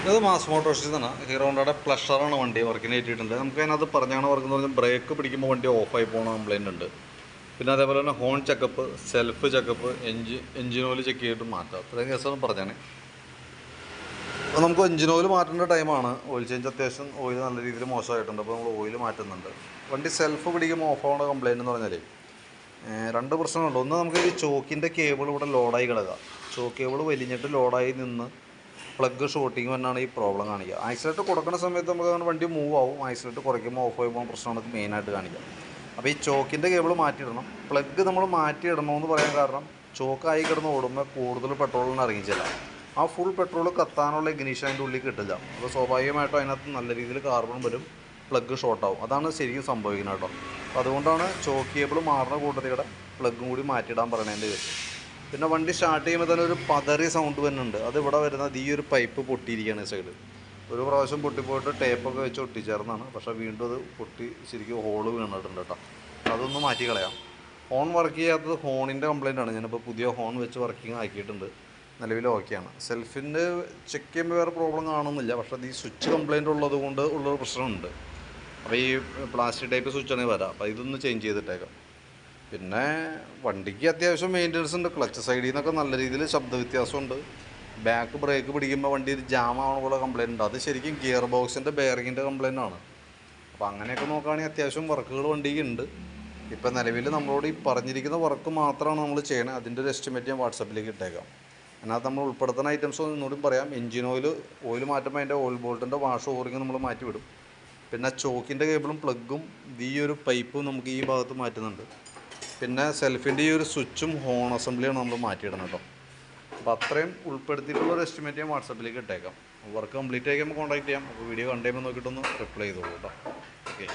ഇത് മാസ് മോട്ടോഴ്സിൽ നിന്നാണ്. ഹീറോ ഹോണ്ടയുടെ പ്ലഷറാണ് വണ്ടി വർക്കിന് കയറ്റിയിട്ടുണ്ട്. നമുക്ക് അതിനകത്ത് പറഞ്ഞാണ് വർക്ക് എന്ന് പറഞ്ഞാൽ ബ്രേക്ക് പിടിക്കുമ്പോൾ വണ്ടി ഓഫായി പോകുന്ന കംപ്ലയിൻ്റ് ഉണ്ട്. പിന്നെ അതേപോലെ തന്നെ horn checkup, self checkup, engine oil check ചെയ്തിട്ട് മാറ്റാം. അത്രയും കേസാണ് പറഞ്ഞാണ്. അപ്പോൾ നമുക്ക് എഞ്ചിൻ ഓയിൽ മാറ്റേണ്ട ടൈമാണ്. ഓയിൽ ചേഞ്ച് അത്യാവശ്യം ഓയിൽ നല്ല രീതിയിൽ മോശമായിട്ടുണ്ട്. അപ്പോൾ നമ്മൾ ഓയിൽ മാറ്റുന്നുണ്ട്. വണ്ടി സെൽഫ് പിടിക്കുമ്പോൾ ഓഫാവുന്ന കംപ്ലയിൻ്റ് എന്ന് പറഞ്ഞാൽ രണ്ട് പ്രശ്നമുണ്ട്. ഒന്ന്, നമുക്ക് ഈ ചോക്കിൻ്റെ കേബിൾ ഇവിടെ ലോഡായി കിടക്കുക. ചോക്ക് കേബിൾ വലിഞ്ഞിട്ട് ലോഡായി നിന്ന് പ്ലഗ് ഷോർട്ടിങ് വന്നാണ് ഈ പ്രോബ്ലം കാണിക്കുക. ആക്സിലേറ്റർ കൊടുക്കുന്ന സമയത്ത് നമുക്ക് അങ്ങനെ വണ്ടി മൂവ് ആവും. ആക്സിലേറ്റർ കുറയ്ക്കുമ്പോൾ ഓഫ് ആയി പോകുന്ന പ്രശ്നമാണ് മെയിനായിട്ട് കാണിക്കുക. അപ്പോൾ ഈ ചോക്കിൻ്റെ കേബിൾ മാറ്റിയിടണം. പ്ലഗ് നമ്മൾ മാറ്റിയിടണമെന്ന് പറയാൻ കാരണം, ചോക്കായി കിടന്ന് ഓടുമ്പോൾ കൂടുതൽ പെട്രോളിന് ഇറങ്ങിച്ചില്ല. ആ ഫുൾ പെട്രോൾ കത്താനുള്ള ഇഗ്നീഷൻ അതിൻ്റെ ഉള്ളിൽ കിട്ടില്ല. അപ്പോൾ സ്വാഭാവികമായിട്ടും അതിനകത്ത് നല്ല രീതിയിൽ കാർബൺ വരും, പ്ലഗ് ഷോർട്ടാവും. അതാണ് ശരിക്കും സംഭവിക്കുന്നത് കേട്ടോ. അപ്പോൾ അതുകൊണ്ടാണ് ചോക്ക് കേബിൾ മാറുന്ന കൂട്ടത്തിലൂടെ പ്ലഗും കൂടി മാറ്റിയിടാൻ പറയണതിൻ്റെ കേസ്. പിന്നെ വണ്ടി സ്റ്റാർട്ട് ചെയ്യുമ്പോൾ തന്നെ ഒരു പതറിയ സൗണ്ട് വരുന്നുണ്ട്. അത് ഇവിടെ വരുന്നത് ഈ ഒരു പൈപ്പ് പൊട്ടിയിരിക്കുകയാണ് സൈഡ്. ഒരു പ്രാവശ്യം പൊട്ടിപ്പോയിട്ട് ടേപ്പൊക്കെ വെച്ച് ഒട്ടിച്ചേർന്നാണ്. പക്ഷേ വീണ്ടും അത് പൊട്ടി ശരിക്കും ഹോള് വീണിട്ടുണ്ട് കേട്ടോ. അതൊന്ന് മാറ്റി കളയാം. ഹോൺ വർക്ക് ചെയ്യാത്തത് ഹോണിൻ്റെ കംപ്ലയിൻ്റ് ആണ്. ഞാനിപ്പോൾ പുതിയ ഹോൺ വെച്ച് വർക്കിംഗ് ആക്കിയിട്ടുണ്ട്. നിലവിൽ ഓക്കെയാണ്. സെൽഫിൻ്റെ ചെക്ക് ചെയ്യുമ്പോൾ വേറെ പ്രോബ്ലം കാണുന്നില്ല. പക്ഷേ അത് ഈ സ്വിച്ച് കംപ്ലയിൻ്റ് ഉള്ളത് കൊണ്ട് ഉള്ളൊരു പ്രശ്നമുണ്ട്. അപ്പോൾ ഈ പ്ലാസ്റ്റിക് ടൈപ്പ് സ്വിച്ചാണ് വരാം. അപ്പോൾ ഇതൊന്ന് ചേഞ്ച് ചെയ്തിട്ടേക്കാം. പിന്നെ വണ്ടിക്ക് അത്യാവശ്യം മെയിൻ്റനൻസ് ഉണ്ട്. ക്ലച്ച് സൈഡിൽ നിന്നൊക്കെ നല്ല രീതിയിൽ ശബ്ദ വ്യത്യാസമുണ്ട്. ബാക്ക് ബ്രേക്ക് പിടിക്കുമ്പോൾ വണ്ടി ജാം ആവണ പോലെ കംപ്ലയിൻ്റ് ഉണ്ട്. അത് ശരിക്കും ഗിയർ ബോക്സിൻ്റെ ബെയറിങ്ങിൻ്റെ കംപ്ലയിൻ്റ് ആണ്. അപ്പോൾ അങ്ങനെയൊക്കെ നോക്കുകയാണെങ്കിൽ അത്യാവശ്യം വർക്കുകൾ വണ്ടിക്ക് ഉണ്ട്. ഇപ്പോൾ നിലവിൽ നമ്മളോട് ഈ പറഞ്ഞിരിക്കുന്ന വർക്ക് മാത്രമാണ് നമ്മൾ ചെയ്യണത്. അതിൻ്റെ ഒരു എസ്റ്റിമേറ്റ് ഞാൻ വാട്സപ്പിലേക്ക് ഇട്ടേക്കാം. അതിനകത്ത് നമ്മൾ ഉൾപ്പെടുത്തുന്ന ഐറ്റംസ് ഒന്നുകൂടി പറയാം. എഞ്ചിൻ ഓയിൽ മാറ്റുമ്പോൾ അതിൻ്റെ ഓയിൽ ബോൾട്ടിൻ്റെ വാഷ് ഓറിങ് നമ്മൾ മാറ്റിവിടും. പിന്നെ ചോക്കിൻ്റെ കേബിളും പ്ലഗും ഈ ഒരു പൈപ്പും നമുക്ക് ഈ ഭാഗത്ത് മാറ്റുന്നുണ്ട്. പിന്നെ സെൽഫിൻ്റെ ഈ ഒരു സ്വിച്ചും ഹോൺ അസംബ്ലിയാണ് നമ്മൾ മാറ്റിയിടുന്നത് കേട്ടോ. അപ്പോൾ അത്രയും ഉൾപ്പെടുത്തിയിട്ടുള്ളൊരു എസ്റ്റിമേറ്റ് ഞാൻ വാട്സപ്പിലേക്ക് ഇട്ടേക്കാം. വർക്ക് കംപ്ലീറ്റ് ആയി കോൺടാക്ട് ചെയ്യാം. അപ്പോൾ വീഡിയോ കണ്ടു കഴിയുമ്പോൾ നോക്കിയിട്ടൊന്ന് റിപ്ലൈ ചെയ്തോളൂ കേട്ടോ. ഓക്കെ.